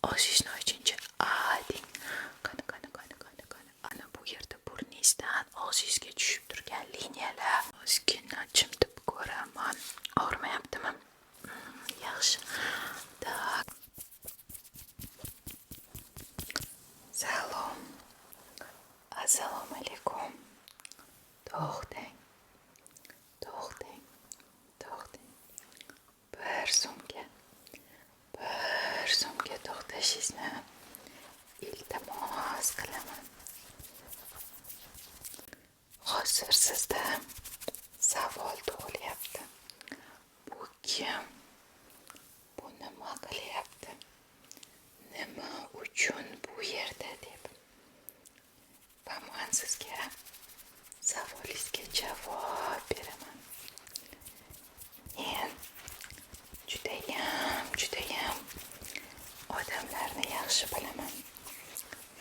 Oshishni uchinchi a deng. Qani. Ana bu yerda burningizdan og'zingizga tushib turgan liniyalar. Ozgina chimdib ko'raman. Og'rimayaptimi? Yaxshi. Tak. Salom. Assalomu alaykum. To'xtang. Bir so'mga to'xtashingizni iltimos qilaman. Hozir sizda savol tug'ilyapti. Bu kim? Bu nima qilyapti? Nima uchun bu yerda deb. Va men sizga savolingizga javob beraman. Men judayam odamlarni yaxshi bilaman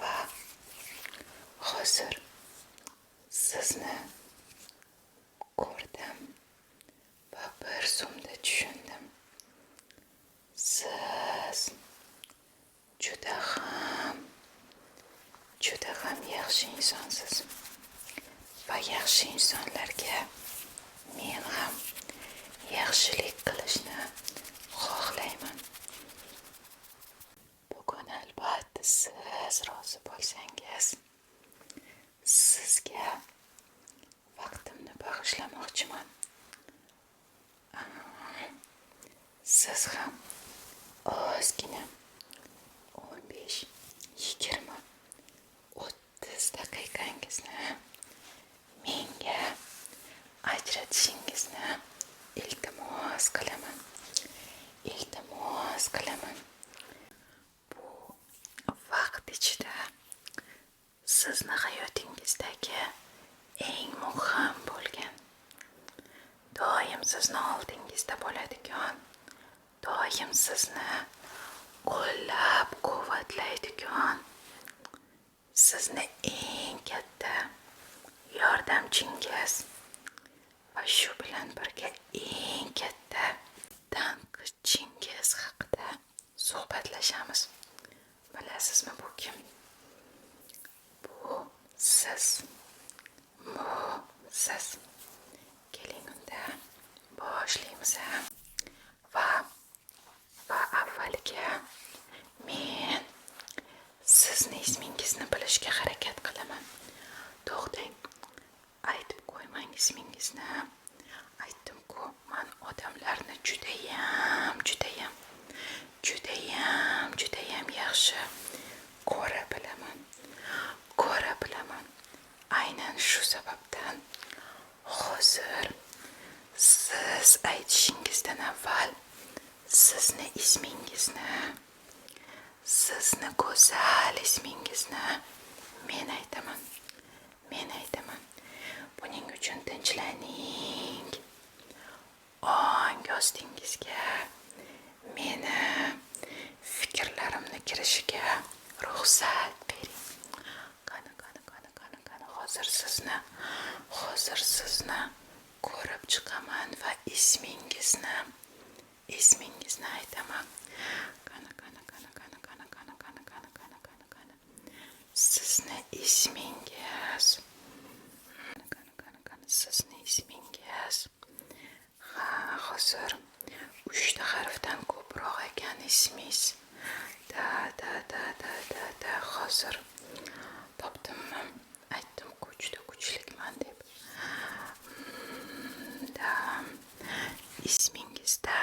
va hozir sizni ko'rdim va bir so'mda tushundim. Siz juda ham yaxshi insonsiz va yaxshi insonlarga men ham yaxshilik qilishni xohlayman. Bugun albatta siz rozi bo'lsangiz, sizga vaqtimni bag'ishlamoqchiman. Siz ham ozgina 15, 20, 30 daqiqangizni menga ajratishingizni iltimos qilaman. Bu vaqt ichida sizni hayotingizdagi eng muhim bo'lgan, doim sizni oldingizda bo'ladigan, doim sizni qo'llab-quvvatlaydigan, sizni eng katta yordamchingiz va shu bilan birga eng katta tanqidchingiz haqida suhbatlashamiz. Bilasizmi bu kim? Bu siz. Keling unda boshlaymiz. Va avvaliga men sizni ismingizni bilishga harakat qilaman. To'xtang. Aytib qo'ymang ismingizni. Aytdim-ku, men odamlarni judayam yaxshi ko'ra bilaman. Aynan shu sababdan hozir siz aytishingizdan avval sizni ismingizni, sizni go'zal ismingizni men aytaman. Buning uchun tinchlaning. Ong ostingizga meni fikrlarimni kirishiga ruxsat bering. Qani. Hozir sizni ko'rib chiqaman va ismingizni aytaman. Qani. Sizni ismingiz. Hozir 3 harfdan ko'proq ekan ismingiz. Da. Hozir topdimmi? Aytdim-ku, juda kuchlikman deb. Ismingizda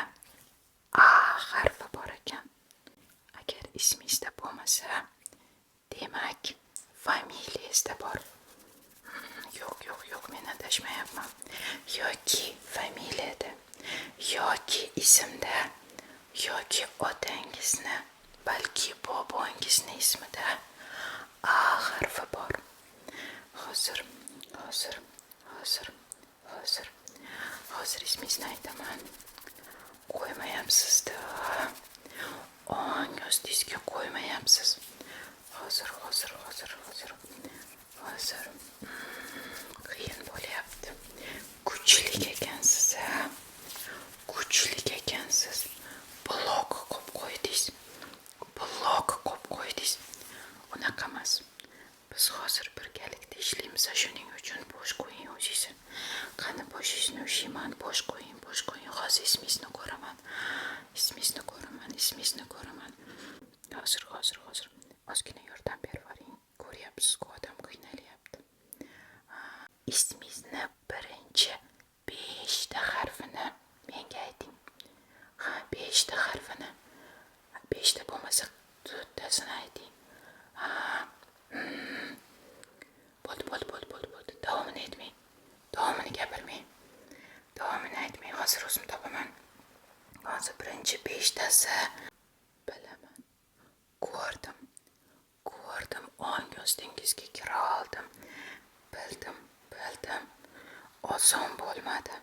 A harfi bor ekan. Agar ismingizda bo'lmasa, demak familiyangizda bor. Yo'q, men adashmayapman. Yoki familiyada, yoki ismda, yoki otangizni, balki bobongizni ismida A harfi bor. Hozir ismingizni aytaman. Qo'ymayapsiz-da. Ong ostingizga qo'ymayapsiz. Hozir. Qiyin bo'lyapti. Kuchlik ekansiz. Blok qo'yib qo'ydingiz. Blok yavaş qo'ying. Hozir ismingizni ko'raman. Ismingizni ko'raman. Hozir. Ozgina yordam berib yuboring. Ko'ryapsiz-ku, odam qiynalyapti. Ismingizni birinchi 5 ta harfini menga ayting. 5 ta harfini. 5 ta bo'lmasa 4 tasini ayting. Bo'ldi. Davomini aytmang. Davomini gapirmang. Davomini aytmang. Hozir o'zim topaman. Hozir birinchi 5 tasi. Bilaman. Ko'rdim. Ongustingizga kira oldim. Bildim. Oson bo'lmadi.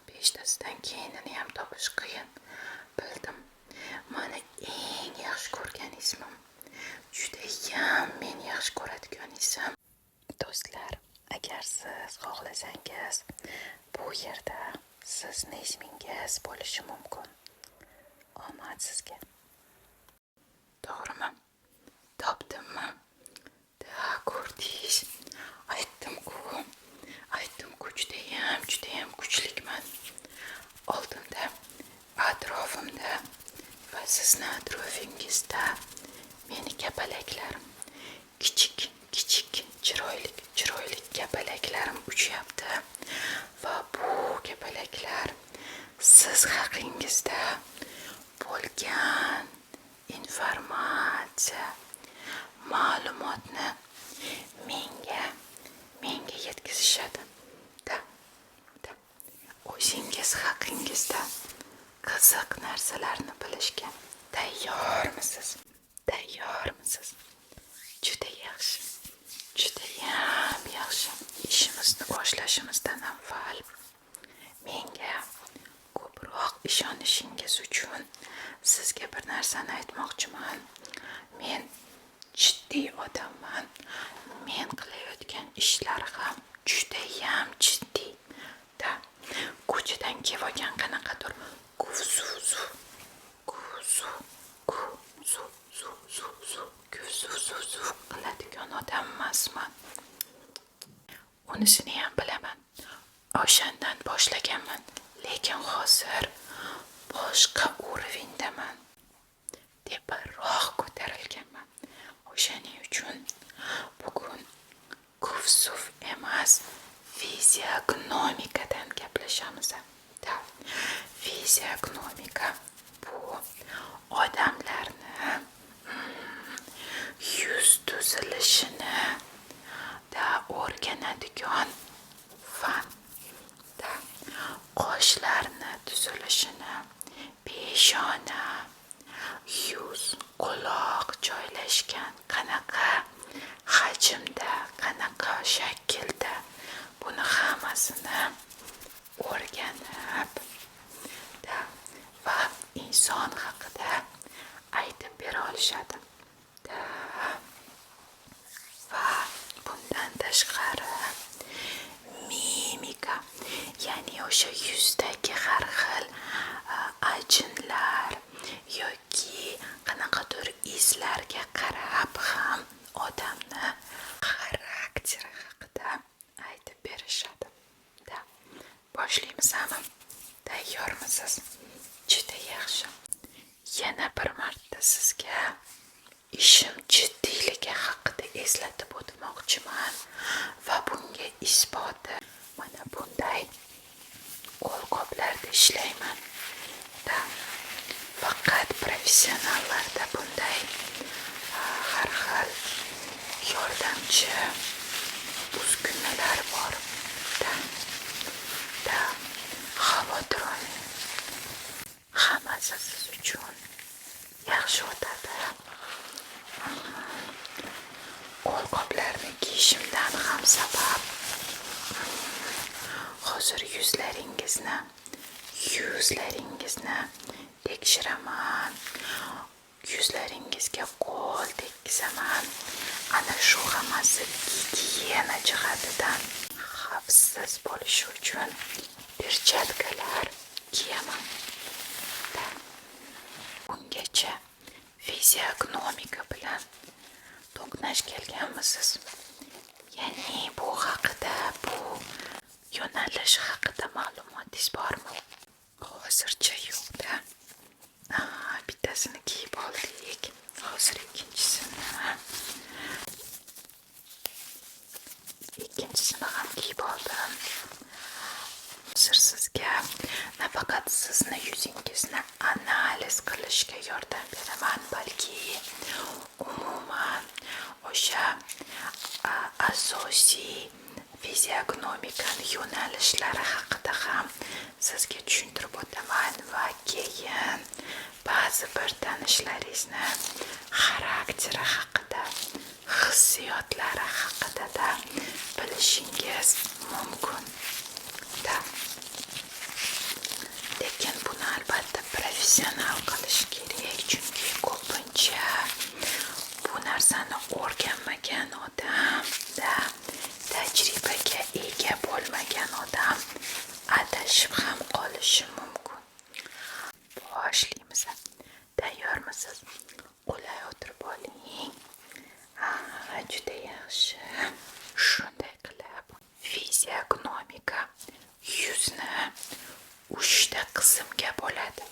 5 tasidan keyinini ham topish qiyin. Bildim. Mani eng yaxshi ko'rgan ismim. Judayam men yaxshi ko'radigan ism. Do'stlar, agar siz xohlasangiz, bu yerda sizni ismingiz bo'lishi mumkin. Omad sizga. To'g'rimi? Topdimmi? Ko'rdingiz. Aytdim-ku, judayam kuchlikman. Oldimda, atrofimda va sizni atrofingizda meni kapalaklarim, kichik chiroyli kapalaklarim uchyapti va bu kapalaklar siz haqingizda bo'lgan informatsiya, ma'lumotni menga yetkazishadi. O'zingiz haqingizda qiziq narsalarni bilishga tayyormisiz? Judayam yaxshi. Ishimizni boshlashimizdan avval menga ko'proq ishonishingiz uchun sizga bir narsani aytmoqchiman. Men jiddiy odamman. Men qilayotgan ishlar ham judayam jiddiy. Ko'chadan kelgan qanaqadir kuvsuv qiladigan odam emasman. Unisini ham bilaman. O'shandan boshlaganman, lekin hozir boshqa urovendaman. Teparoq ko'tarilganman. O'shaning uchun bugun kuvsuv emas, fiziognomikadan gaplashamiz. Fiziognomika bu odamlarni yuz tuzilishini o'rganadigan fan. Qoshlarni tuzilishini, peshona, yuz, quloq joylashgan qanaqa hajmda, qanaqa shaklda, buni hammasini o'rganib va inson haqida aytib bera olishadi. Va bundan tashqari mimika, ya'ni o'sha yuzdagi har xil ajinlar yoki qanaqadir izlarga qarab ham odamni xarakteri haqida aytib berishadi. Boshlaymiz-mi? Tayyormisiz? Juda yaxshi. Yana bir marta sizga ishim jiddiyligi haqida eslatib o'tmoqchiman va bunga isboti mana bunday qo'lqoplarda ishlayman. Faqat professionallarda bunday har xil yordamchi uskunalar bor. Xavotir olmang. Hammasi siz uchun yaxshi o'tadi. Qo'lqoplarni kiyishimdan ham sabab hozir yuzlaringizni tekshiraman. Yuzlaringizga qo'l tekkizaman. Ana shu hammasi gigiyena jihatidan xavfsiz bo'lishi uchun perchatkalar kiyaman. Ungacha fiziognomika bilan to'qnash kelganmisiz? Ya'ni bu haqida, bu yo'nalish haqida ma'lumotingiz bormi? sizni yuzingizni analiz qilishga yordam beraman, balki umuman o'sha asosiy fiziognomikani yo'nalishlari haqida ham sizga tushuntirib o'taman va keyin ba'zi bir tanishlaringizni xarakteri haqida, hissiyotlari haqida bilishingiz mumkin. Lekin buni albatta professional qilish kerak, chunki ko'pincha bu narsani o'rganmagan odam, tajribaga ega bo'lmagan odam adashib ham qolishi mumkin. Boshlaymiz. Tayyormisiz? Qulay o'tirib oling. Juda yaxshi. Shunday qilib, fiziognomika yuzni 3 ta qismga bo'ladi.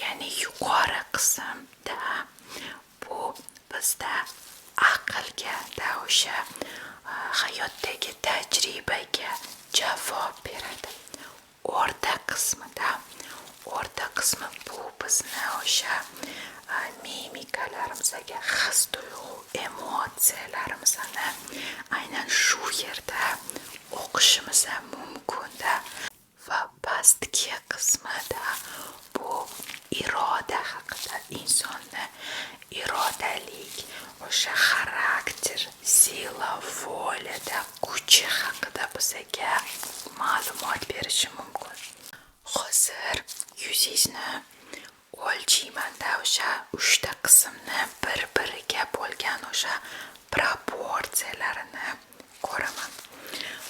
Ya'ni yuqori qismda bu bizda aqlga, o'sha hayotdagi tajribaga javob beradi. O'rta qismi bu bizni o'sha mimikalarimizga, his tuyg'u, emotsiyalarimizni aynan shu yerda o'qishimiz mumkin. Va pastki qismida bu iroda haqida, insonni irodalik, o'sha xarakter, sila, volada kuchi haqida bizga ma'lumot berishi mumkin. Hozir yuzingizni o'lchaymanda, o'sha 3 ta qismni bir-biriga bo'lgan o'sha proportsiyalarini ko'raman.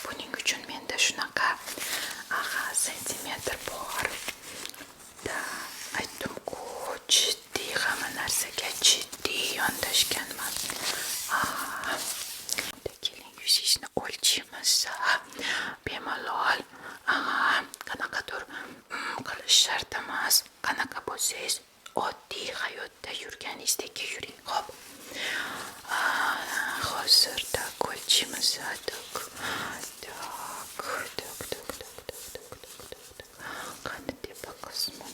Buning uchun menda shunaqa sentimetr bor. Aytdim-ku, jiddiy hamma narsaga jiddiy yondashganman. Keling, yuzingizni o'lchaymiz. Bemalol, qanaqadir qilish shart emas. Qanaqa bo'lsangiz, oddiy hayotda yurganingizdek yuring. Xo'p. Hozirda o'lchaymiz. Qani tepa qismi.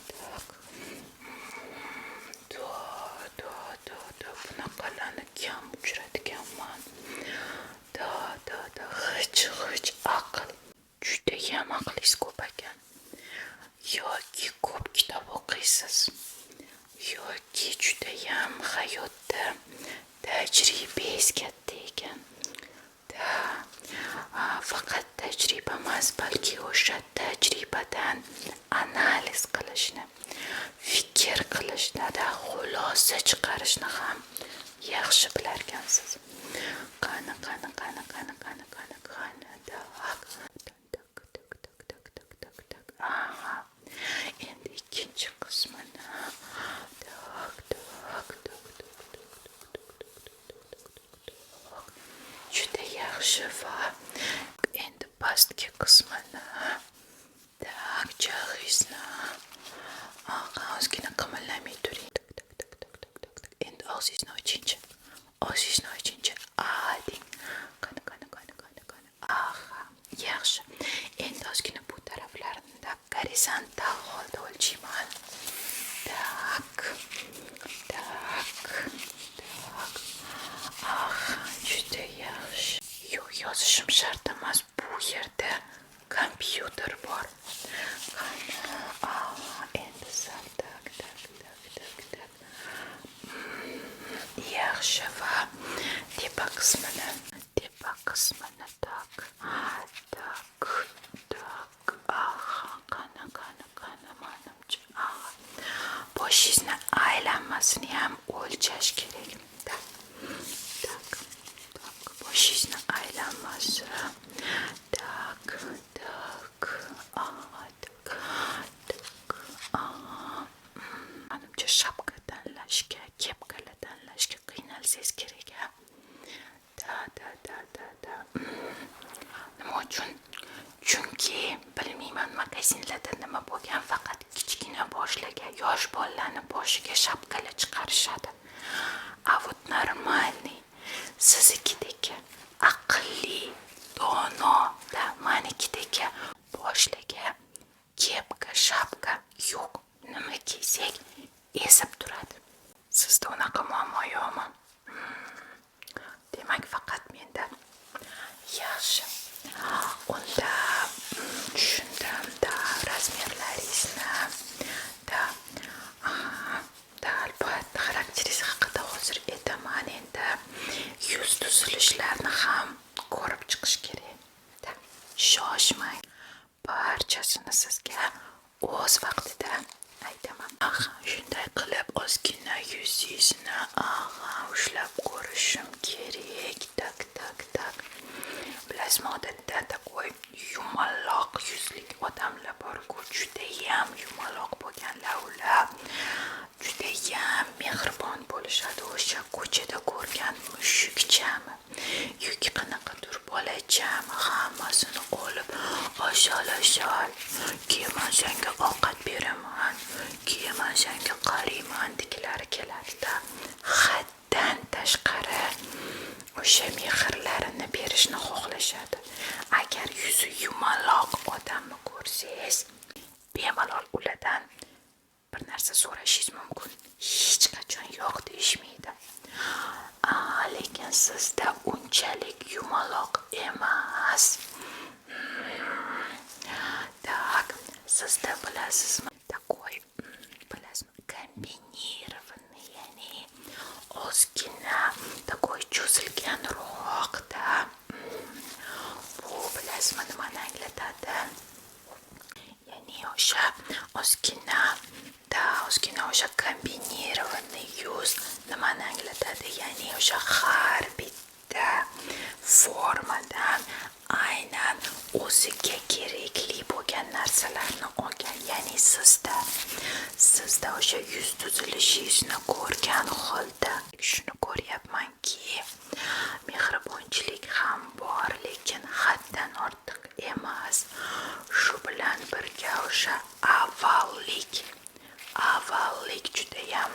Bunaqalarni kam uchratganman. Hich aql. Judayam aqlingiz ko'p ekan. Yoki ko'p kitob o'qiysiz, yoki judayam hayotda tajribangiz katta ekan. Faqat tajriba emas, balki o'sha tajribadan analiz qilishni, fikr qilishni, xulosa chiqarishni ham yaxshi bilarkansiz. Qani. Endi ikkinchi qismini. Juda yaxshi. Va endi pastki qismini. Jag'ingizni. Ozgina qimirlamay turing. Endi og'zingizni oching. Ding. Qani. Yaxshi. Endi ozgina bu taraflarini gorizontal holda o'lchayman. Juda yaxshi. Yozishim shart emas. Bu yerda kompyuter bor. Endi sal yaxshi. Va tepa qismini qani manimcha. Boshingizni aylanmasini ham o'lchash kerak. Boshingizni aylanmasi. Manimcha shapka tanlashga, kepkalar tanlashga qiynalsangiz kerak. Nima uchun? Chunki bilmayman magazinlarda nima bo'lgan, faqat kichkina boshlaga, yosh bolalarni boshiga shapkalar chiqarishadi. Вот нормальный, sizikidek aqlli, dono, manikidek boshlaga kepka shapka yo'q, nima kiysak esib turadi. Sizda unaqa muammo yo'qmi? Demak, faqat menda. Yaxshi. Unda tushundim. Razmerlaringizni albatta xarakteringiz haqida hozir aytaman. Endi yuz tuzilishlarini ham ko'rib chiqish kerak. Shoshmang. Barchasini sizga o'z vaqtida aytaman. Shunday qilib ozgina yuzingizni ushlab ko'rishim kerak. Tak. Bilasizmi, odatda takoy yumaloq yuzlik odamlar bor-ku, judayam yumaloq bo'lganlar ular. Judayam mehribon bo'lishadi. O'sha ko'chada ko'rgan mushukchami yoki qanaqadir bolachami hammasini olib oshol keyin senga ovqat beraman, keyin senga qarayman degilari keladi-da. Haddan tashqari o'sha mehrlarini berishni xohlashadi. Agar yuzi yumaloq odamni ko'rsangiz, bemalol ulardan bir narsa so'rashingiz mumkin. Hech qachon yo'q deyishmaydi. Lekin sizda unchalik yumaloq emas. Так, sizda bilasizmi, takoy, bilasizmi, kombinirованный, ya'ni ozgina takoy cho'zilganroqda. Bu bilasizmi nimani anglatadi? Ya'ni o'sha ozgina o'sha kombinirованный yuz nimani anglatadi? Ya'ni o'sha har bitta formadan aynan o'ziga kerakli bo'lgan narsalarni olgan. Ya'ni sizda o'sha yuz tuzilishingizni ko'rgan holda shuni ko'ryapmanki, mehribonchilik ham bor, lekin haddan ortiq emas. Shu bilan birga o'sha avvallik judayam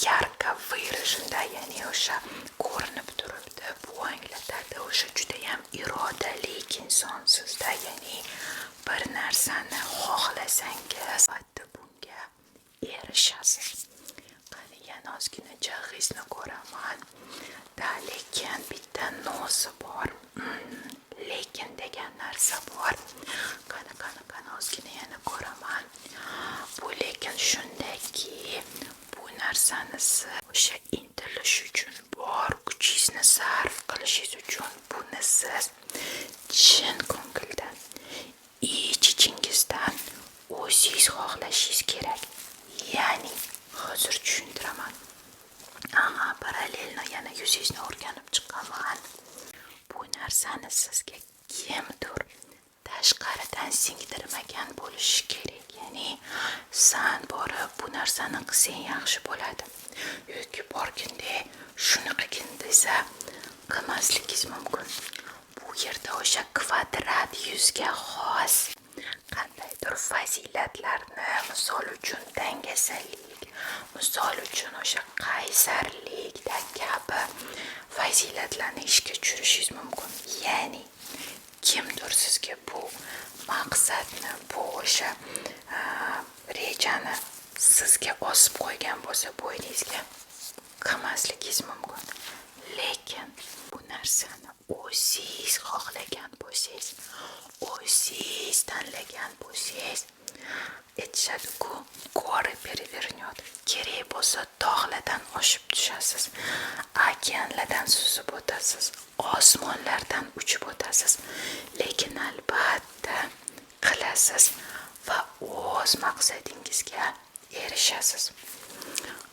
yarqa выраженda, ya'ni o'sha ko'rinib turibdi. Bu anglatadi o'sha judayam irodali insonsizda, ya'ni bir narsani xohlasangiz albatta bunga erishasiz. Qani yana ozgina jag'ingizni ko'raman. Lekin bitta nosi bor. Lekin degan narsa bor. Qani ozgina yana ko'raman. Bu lekin shundaki, bu narsani siz o'sha intilish uchun bor kuchingizni sarf qilishingiz uchun buni siz chin ko'ngildan, ichingizdan o'zingiz xohlashingiz kerak. Ya'ni hozir tushuntiraman. Parallelni yana yuzingizni o'rganib chiqaman. Bu narsani sizga kimdir tashqaridan singdirmagan bo'lishi kerak. Ya'ni san borib bu narsani qilsang yaxshi bo'ladi yoki borganda shuni qilgin desa qilmasligingiz mumkin. Bu yerda o'sha kvadrat yuzga xos qandaydir fazilatlarni, misol uchun dangasalik, misol uchun o'sha qaysarlik kabi fazilatlarni ishga tushirishingiz mumkin. Ya'ni kimdir sizga bu maqsadni, bu o'sha rejani sizga osib qo'ygan bo'lsa, bo'yningizga qilmasligingiz mumkin. Lekin bu narsani o'zingiz xohlagan bo'lsangiz, o'zingiz tanlagan bo'lsangiz, aytishadi-ku, горы перевернет. Kerak bo'lsa tog'lardan oshib tushasiz, okeanlardan suzib o'tasiz, osmonlardan uchib o'tasiz. Lekin albatta qilasiz va o'z maqsadingizga erishasiz.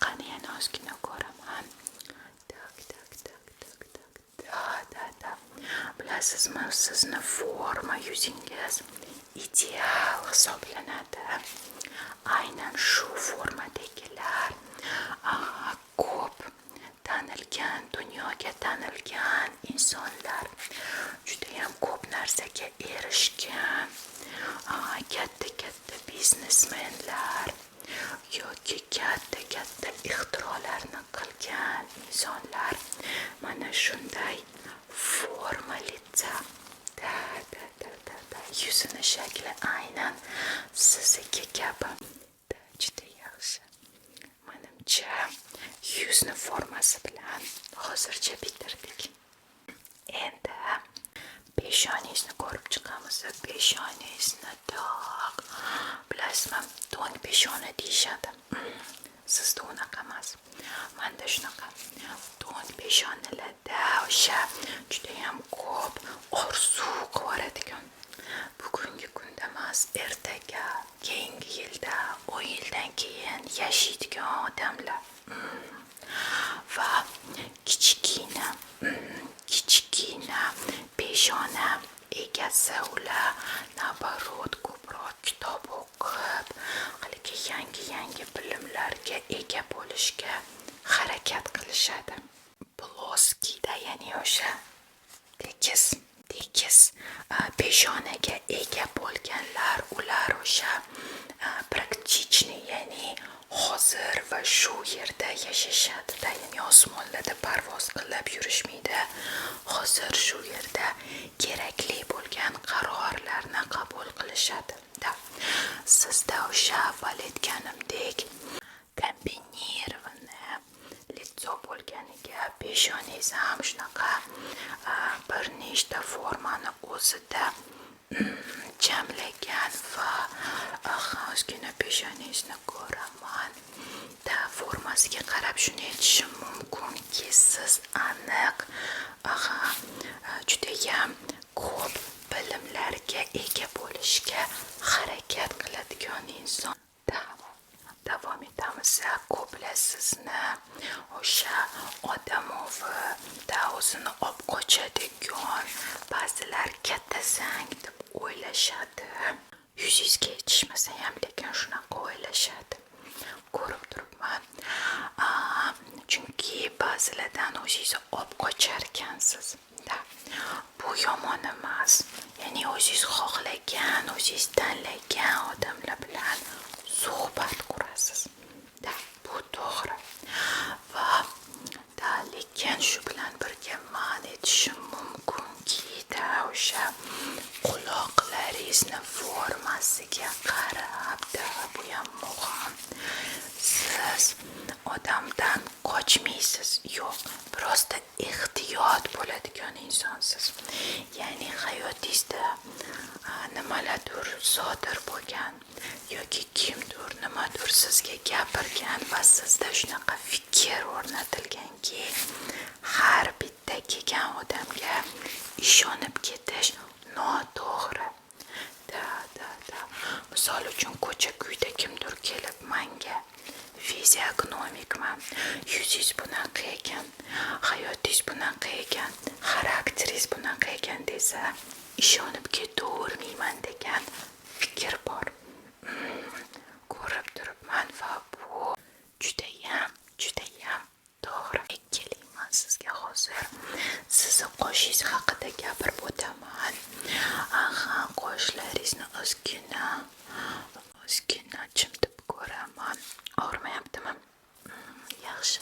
Qani yana ozgina ko'raman. Da. Bilasizmi, sizni forma yuzingiz ideal hisoblanadi. Aynan shu formadagilar ko'p tanilgan, dunyoga tanilgan insonlar, judayam ko'p narsaga erishgan katta biznesmenlar yoki katta ixtirolarni qilgan insonlar mana shunday formalitsa yuzini shakli aynan sizga hozircha bitirdik. Endi peshoningizni ko'rib chiqamiz. Peshoningizni toq. Bilasizmi, to'ng peshona deyishadi. Sizda unaqa emas. Menda shunaqa. To'ng peshonalarda o'sha juda ham ko'p orzu qilaradigan. Bugungi kunda emas, ertaga, keyingi yilda, 10 yildan keyin yashaydigan odamlar. Va kichkina peshona egasi ular nabarot ko'proq kitob o'qib, haligi yangi bilimlarga ega bo'lishga harakat qilishadi. Ploskida, ya'ni o'sha tekis peshonaga ega bo'lganlar, ular o'sha praktichniy, ya'ni hozir va shu yerda yashashadi. Ya'ni osmonlarda parvoz qilib yurishmaydi. Hozir shu yerda kerakli bo'lgan qarorlarni qabul qilishadi. Sizda o'sha avval aytganimdek kombinirованное litso bo'lganiga peshoningiz ham shunaqa bir nechta formani o'zida jamlagan va ozgina peshoningizni ko'raman. Formasiga qarab shuni aytishim mumkinki, siz aniq judayam ko'p bilimlarga ega bo'lishga harakat qiladigan inson. Davom etamiz. Ko'plar sizni o'sha odamovi, o'zini olib qochadigan, ba'zilar katta sang deb o'ylashadi. Yuzingizga yetishmasa ham, lekin shunaqa o'ylashadi. Ko'rib turibman. Chunki ba'zilardan o'zingizni olib qochar ekansiz. Bu yomon emas. Ya'ni o'zingiz xohlagan, o'zingiz tanlagan odamlar bilan suhbat qurasiz. Bu to'g'ri. Va lekin shu bilan birga men aytishim mumkinki, o'sha quloqlaringizni formasiga qarab, bu ham muhim. Siz odamdan qochmaysiz, yo'q, prosta ehtiyot bo'ladigan insonsiz. Ya'ni hayotingizda nimalardir sodir bo'lgan yoki kimdir nimadir sizga gapirgan va sizda shunaqa fikr o'rnatilganki, har bitta kelgan odamga ishonib ketish noto'g'ri. Misol uchun ko'cha-kuyda kimdir kelib menga fiziognomikman, yuzingiz bunaqa ekan, hayotingiz bunaqa ekan, xarakteringiz bunaqa ekan desa, ishonib ketavermayman degan fikr bor. Ko'rib turibman va bu judayam to'g'ri. Kelayman sizga hozir sizni qoshingiz haqida gapirib o'taman. Qoshlaringizni ozgina chimdib ko'raman. Og'rimayaptimi? Yaxshi.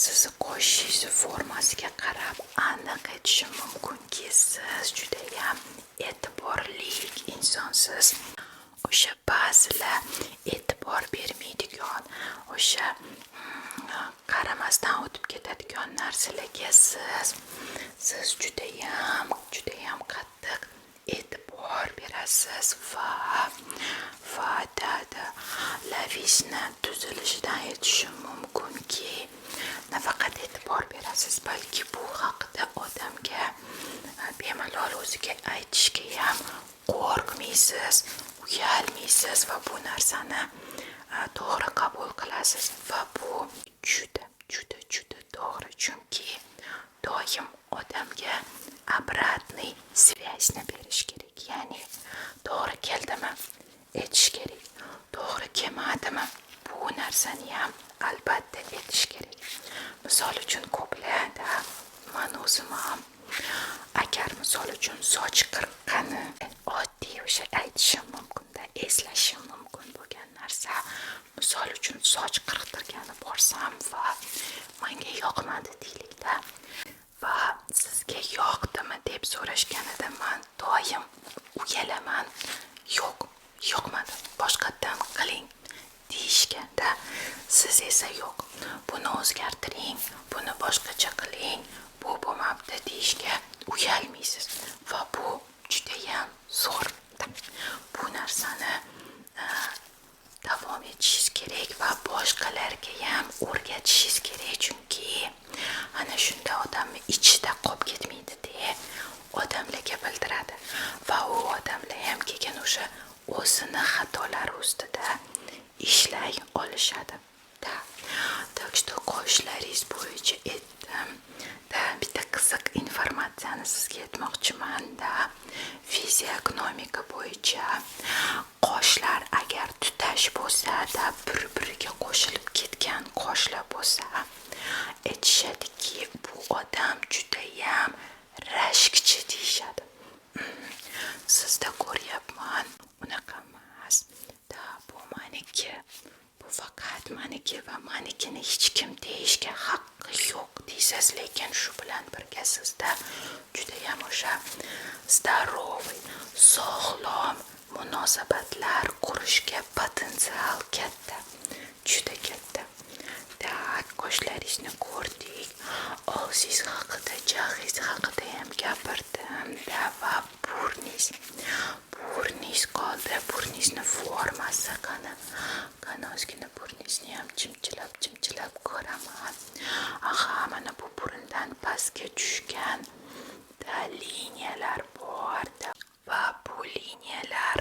Sizni qoshingiz formasiga qarab aniq aytishim mumkinki, siz judayam e'tiborli insonsiz. O'sha ba'zilar e'tibor bermaydigan, o'sha qaramasdan o'tib ketadigan narsalarga siz judayam qattiq e'tibor berasiz va lavisni tuzilishidan aytishim mumkinki, nafaqat e'tibor berasiz, balki bu haqida odamga bemalol o'ziga aytishga ham qo'rqmaysiz, uyalmaysiz va bu narsani to'g'ri qabul qilasiz. Va bu juda to'g'ri, chunki doim odamga обратный связьni berish kerak. Ya'ni to'g'ri keldimi aytish kerak, to'g'ri kelmadimi bu narsani ham albatta aytish kerak. Misol uchun ko'plarda men o'zim ham agar misol uchun soch qirqqani oddiy o'sha aytishim mumkin-da, eslashim mumkin bo'lgan narsa, misol uchun soch qirqtirgani borsam va menga yoqmadi deylikda, va sizga yoqdimi deb so'rashganida men doim uyalaman, yo'q, yoqmadi, boshqa o'sha o'zini xatolari ustida ishlay olishadi. Так что qoshlaringiz bo'yicha aytdim. Bitta qiziq informatsiyani sizga aytmoqchiman-da. Fiziognomika bo'yicha qoshlar agar tutash bo'lsa, bir-biriga qo'shilib ketgan qoshlar bo'lsa, aytishadiki, bu odam judayam rashkchi deyishadi. Sizda ko'ryapman, unaqa emas. Bu meniki. Bu faqat meniki va menikini hech kim deyishga haqqi yo'q deysiz, lekin shu bilan birga sizda judayam o'sha здоровый, sog'lom munosabatlar qurishga potensial katta, juda katta. Qoshlaringizni ko'rdik, og'zingiz haqida, jag'ingiz haqida ham gapirdim va burningiz qoldi. Burningizni formasi qani ozgina burningizni ham chimchilab ko'raman. Mana bu burundan pastga tushgan liniyalar bor va bu liniyalar,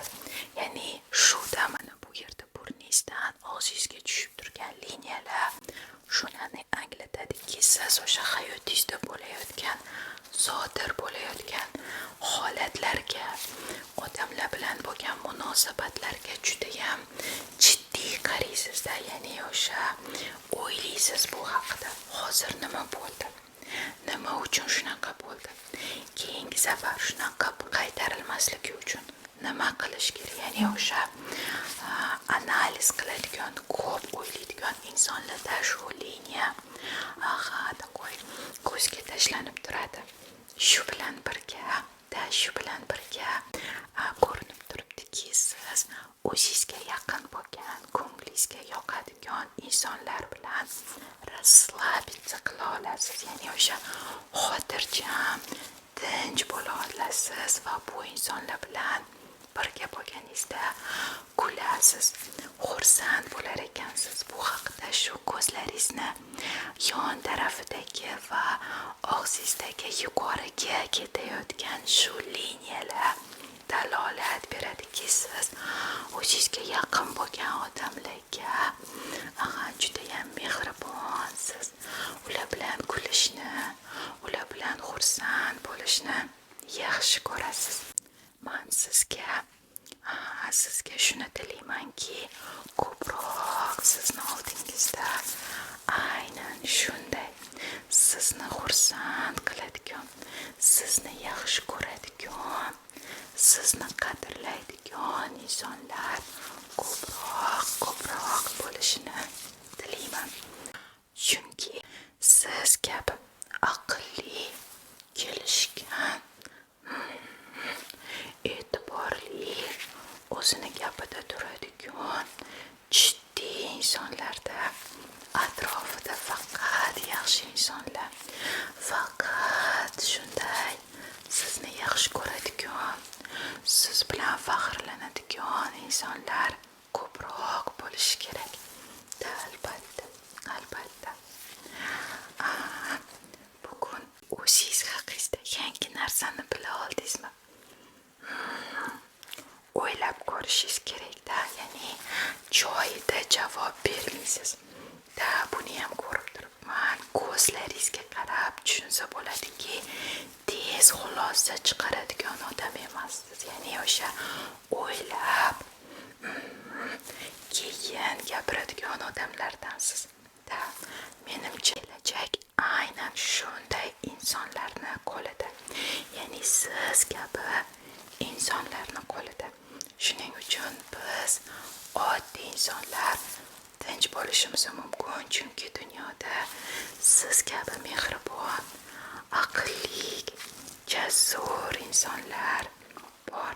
ya'ni shuda mana bu yerda burningizdan og'zingizga tushib turgan liniyalar shuni anglatadiki, siz o'sha hayotingizda bo'layotgan, sodir bo'layotgan holatlarga, odamlar bilan bo'lgan munosabatlarga judayam jiddiy qaraysizda, ya'ni o'sha o'ylaysiz bu haqida. Hozir nima bo'ldi? Nima uchun shunaqa bo'ldi? Keyingi safar shunaqa qaytarilmasligi uchun nima qilish kerak? Ya'ni o'sha analiz qiladigan, ko'p o'ylaydigan insonlarda shu liniya ko'zga tashlanib turadi. Shu bilan birga ko'rinib turibdiki, siz o'zingizga yaqin bo'lgan, ko'nglingizga yoqadigan insonlar bilan расслабиться qila olasiz. Ya'ni o'sha xotirjam, tinch bo'la olasiz va bu insonlar bilan birga bo'lganingizda kulasiz, xursand bo'lar ekansiz. Bu haqida shu ko'zlaringizni yon tarafidagi va og'zingizdagi yuqoriga ketayotgan shu liniyalar dalolat beradiki, siz o'zingizga yaqin bo'lgan odamlarga judayam mehribonsiz. Ular bilan kulishni, ular bilan xursand bo'lishni yaxshi ko'rasiz. Men sizga shuni tilaymanki, ko'proq sizni oldingizda aynan shunday sizni xursand qiladigan, sizni yaxshi ko'radigan, sizni qadrlaydigan insonlar ko'proq bo'lishini tilayman. Chunki siz kabi aqlli, kelishgan, e'tiborli, o'zini gapida turadigan, jiddiy insonlarda atrofida faqat yaxshi insonlar, faqat shunday sizni yaxshi ko'radigan, siz bilan faxrlanadigan insonlar ko'proq bo'lishi kerak. Albatta. Bugun o'zingiz haqingizda yangi narsani bila oldingizmi? O'ylab ko'rishingiz kerak-da, ya'ni joyida javob bermaysiz. Buni ham ko'rib turibman. Ko'zlaringizga qarab tushunsa bo'ladiki, tez xulosa chiqaradigan odam emassiz. Ya'ni o'sha o'ylab, keyin gapiradigan odamlardansiz. Menimcha kelajak aynan shunday insonlarni qo'lida. Ya'ni siz kabi insonlarni qo'lida. Shuning uchun biz oddiy insonlar tinch bo'lishimiz mumkin, chunki dunyoda siz kabi mehribon, aqlli, jasur insonlar bor.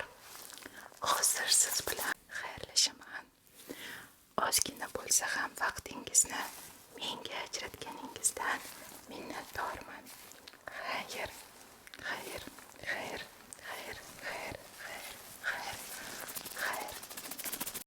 Hozir siz bilan xayrlashaman. Ozgina bo'lsa ham vaqtingizni menga ajratganingizdan minnatdorman. Xayr.